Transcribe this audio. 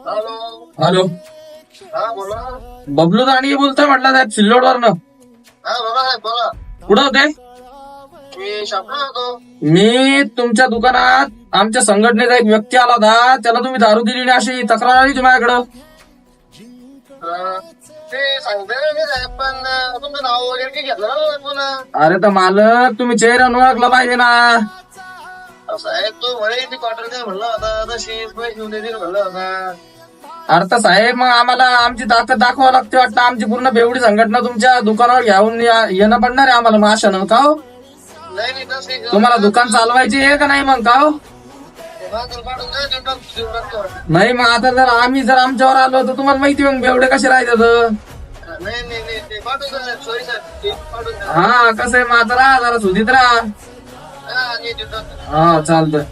Hello. Hello, हा बोला. बबलू दांडगे बोलतोय म्हटलं साहेब सिल्लोडवरनं. हा बोला साहेब बोला. कुठं होते? मी शॉपला होतो. मी तुमच्या दुकानात आमच्या संघटनेचा एक व्यक्ती आला होता, त्याला तुम्ही दारू दिली नाही अशी तक्रार आली माझ्याकडं. ते सांगते मी साहेब, पण तुमचं नाव वगैरे काही घेतलं ना पुन्हा. अरे तर मालक तुम्ही चेहरा ओळखला पाहिजे ना. साहेब तो म्हणे ती क्वार्टर दे म्हणलं होता, तशी पैसे देतील म्हणलं होता. अरे तर साहेब मग आम्हाला आमची ताकद दाखवावं लागते वाटतं. आमची पूर्ण बेवडी संघटना तुमच्या दुकानावर घेऊन येणं पडणार आहे आम्हाला. मग अशानं का हो? नाही नाही तशी तुम्हाला दुकान चालवायची आहे का नाही मग का हो? पाठवून द्या, देऊन टाकतो. नाही मग आता जर आम्ही जर आमच्यावर आलो तर तुम्हाला माहिती मग बेवडे कसे राहायचं. नाही नाही नाही ते पाठवून द्या. सॉरी साहेब, ते पाठवून द्या. हा कसं आहे मग आता राहा जरा सुधीत राहा. हा, देऊन टाकतो. हा चालतंय.